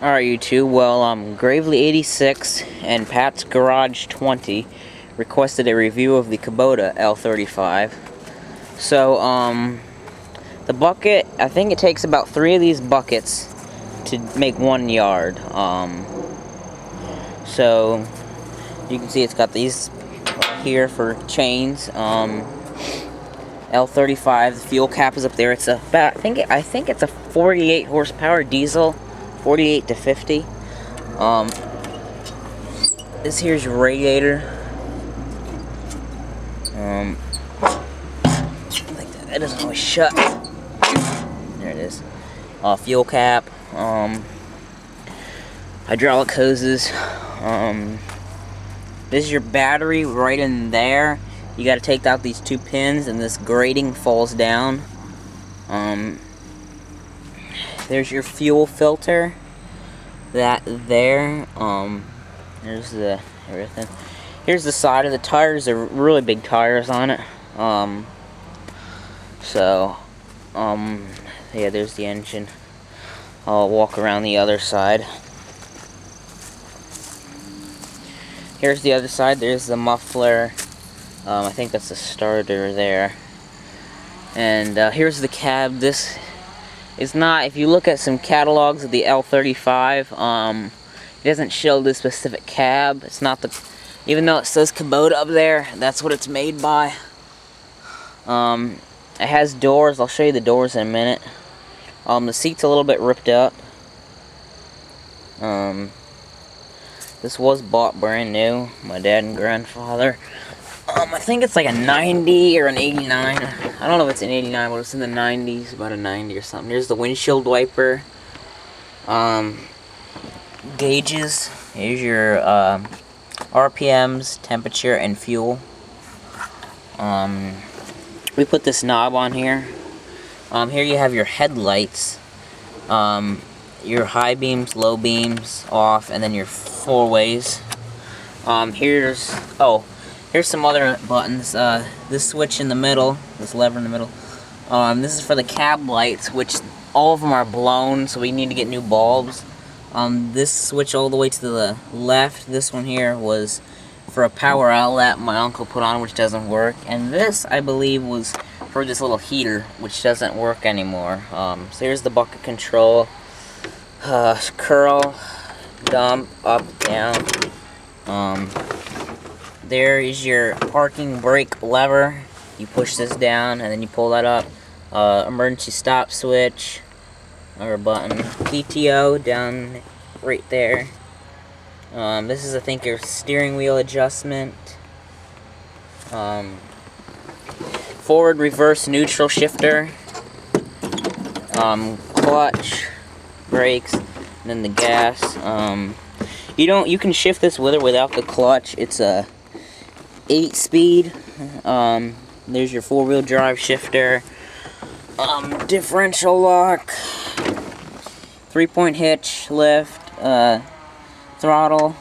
Alright, YouTube. Well, Gravely86 and Pat's Garage 20 requested a review of the Kubota L35. So, the bucket, I think it takes about 3 of these buckets to make 1 yard. So, you can see it's got these here for chains. L35, the fuel cap is up there. It's about, I think it's a 48 horsepower diesel, 48 to 50. This here's your radiator. Like that doesn't always shut. There it is. Fuel cap. Hydraulic hoses. This is your battery right in there. You got to take out these 2 pins, and this grating falls down. There's your fuel filter. That there. There's the everything. Here's the side of the tires. They're really big tires on it. Yeah, there's the engine. I'll walk around the other side. Here's the other side. There's the muffler. I think that's the starter there. And here's the cab. This is not, if you look at some catalogs of the L35, it doesn't show the specific cab. It's not the, even though it says Kubota up there, that's what it's made by. It has doors. I'll show you the doors in a minute. The seat's a little bit ripped up. This was bought brand new, my dad and grandfather. I think it's like a 90 or an 89. I don't know if it's an 89, but it's in the 90s, about a 90 or something. Here's the windshield wiper. Gauges. Here's your RPMs, temperature, and fuel. We put this knob on here. Here you have your headlights. Your high beams, low beams, off, and then your 4-ways. Here's some other buttons. This switch in the middle, this lever in the middle. This is for the cab lights, which all of them are blown, so we need to get new bulbs. This switch all the way to the left, this one here, was for a power outlet my uncle put on, which doesn't work. And this, I believe, was for this little heater, which doesn't work anymore. So here's the bucket control. Curl, dump, up, down. There is your parking brake lever. You push this down and then you pull that up. Emergency stop switch, another button. PTO down right there. This is, I think, your steering wheel adjustment. Forward, reverse, neutral shifter. Clutch, brakes, and then the gas. You can shift this with or without the clutch. It's a 8-speed. There's your 4-wheel drive shifter. Differential lock. 3-point hitch, lift, throttle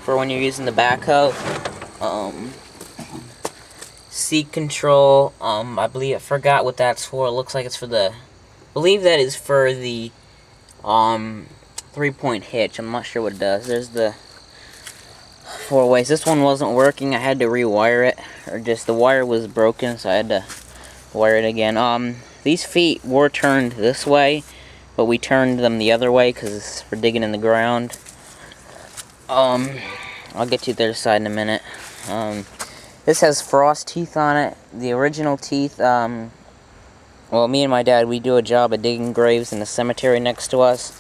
for when you're using the backhoe. Seat control. I forgot what that's for. It looks like it's for the, I believe that is for the 3-point hitch. I'm not sure what it does. There's the 4-ways. This one wasn't working. I had to rewire it, or just the wire was broken, so I had to wire it again. These feet were turned this way, but we turned them the other way because it's for digging in the ground. I'll get you to the other side in a minute. This has frost teeth on it. The original teeth, well, me and my dad, we do a job of digging graves in the cemetery next to us.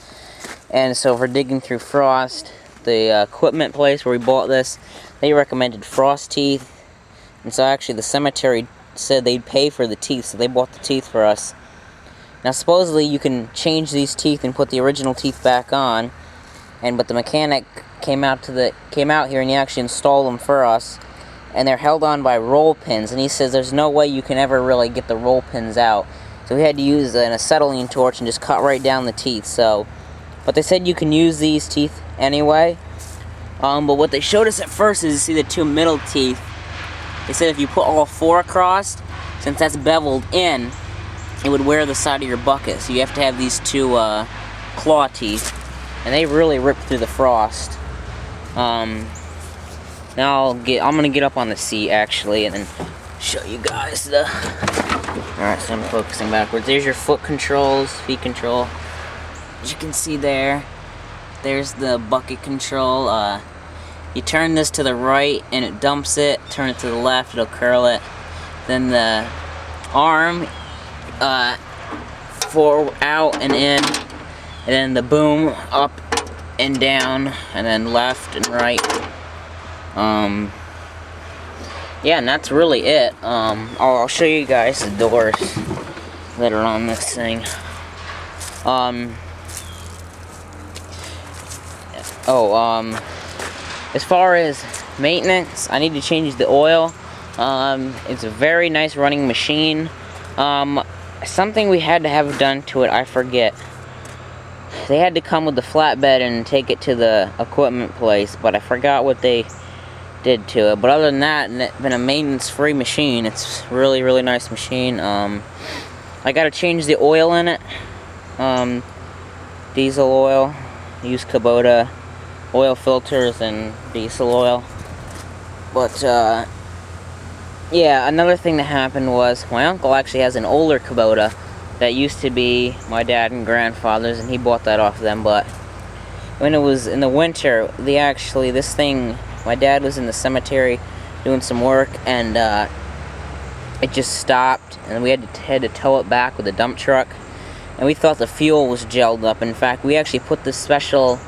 And so for digging through frost, the equipment place where we bought this, they recommended frost teeth. And so actually the cemetery said they'd pay for the teeth, so they bought the teeth for us. Now supposedly you can change these teeth and put the original teeth back on, but the mechanic came out here and he actually installed them for us, and they're held on by roll pins, and he says there's no way you can ever really get the roll pins out. So we had to use an acetylene torch and just cut right down the teeth. But they said you can use these teeth anyway. But what they showed us at first is, you see the 2 middle teeth. They said if you put all 4 across, since that's beveled in, it would wear the side of your bucket. So you have to have these 2 claw teeth. and they really rip through the frost. Now I'm gonna get up on the seat actually, and then show you guys the. Alright, so I'm focusing backwards. There's your foot controls, feet control. As you can see there's the bucket control. You turn this to the right and it dumps it. Turn it to the left, it'll curl it. Then the arm, forward, out and in, and then the boom up and down, and then left and right. Yeah, and that's really it. I'll show you guys the doors that are on this thing. As far as maintenance, I need to change the oil. It's a very nice running machine. Something we had to have done to it, I forget. They had to come with the flatbed and take it to the equipment place, but I forgot what they did to it. But other than that, it's been a maintenance-free machine. It's really, really nice machine. I gotta change the oil in it. Diesel oil. Use Kubota oil filters and diesel oil. But yeah, another thing that happened was my uncle actually has an older Kubota that used to be my dad and grandfather's, and he bought that off them. But when it was in the winter, this thing, my dad was in the cemetery doing some work, and it just stopped, and we had to tow it back with a dump truck, and we thought the fuel was gelled up. In fact, we actually put this special,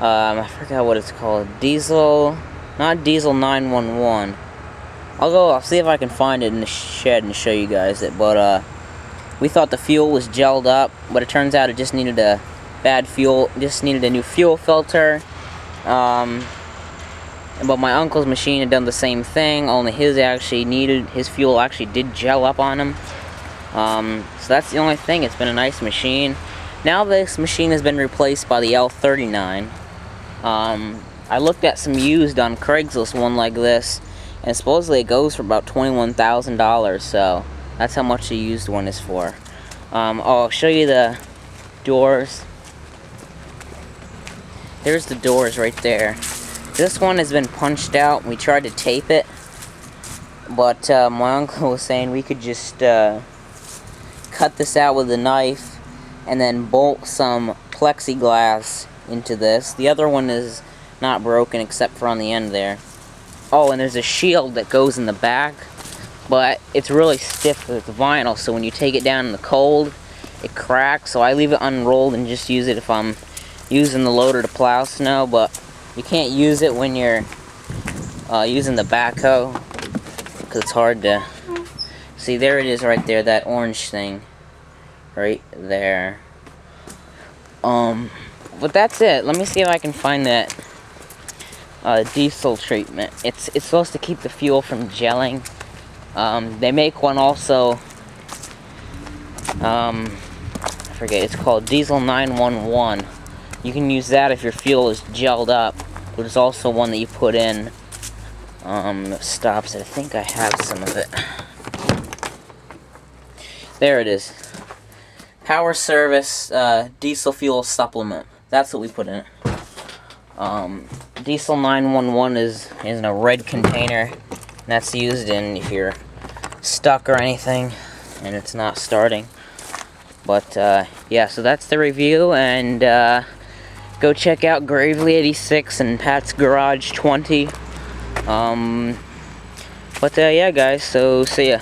I forgot what it's called, not diesel 911. I'll see if I can find it in the shed and show you guys it, but we thought the fuel was gelled up, but it turns out it just needed a new fuel filter. But my uncle's machine had done the same thing, only his fuel actually did gel up on him. So that's the only thing. It's been a nice machine. Now this machine has been replaced by the L35. I looked at some used on Craigslist, one like this, and supposedly it goes for about $21,000, so that's how much the used one is for. I'll show you the doors. There's the doors right there. This one has been punched out. We tried to tape it, but my uncle was saying we could just cut this out with a knife and then bolt some plexiglass into this. The other one is not broken except for on the end there. Oh, and there's a shield that goes in the back, but it's really stiff with vinyl, so when you take it down in the cold, it cracks. So I leave it unrolled and just use it if I'm using the loader to plow snow, but you can't use it when you're using the backhoe, because it's hard to see. There it is right there, that orange thing right there. But that's it. Let me see if I can find that diesel treatment. It's supposed to keep the fuel from gelling. They make one also, I forget, it's called Diesel 911. You can use that if your fuel is gelled up. There's also one that you put in that stops it. I think I have some of it. There it is. Power Service diesel fuel supplement. That's what we put in it. Diesel 911 is in a red container. And that's used in if you're stuck or anything and it's not starting. But yeah, so that's the review, and go check out Gravely 86 and Pat's Garage 20. But yeah, guys, so see ya.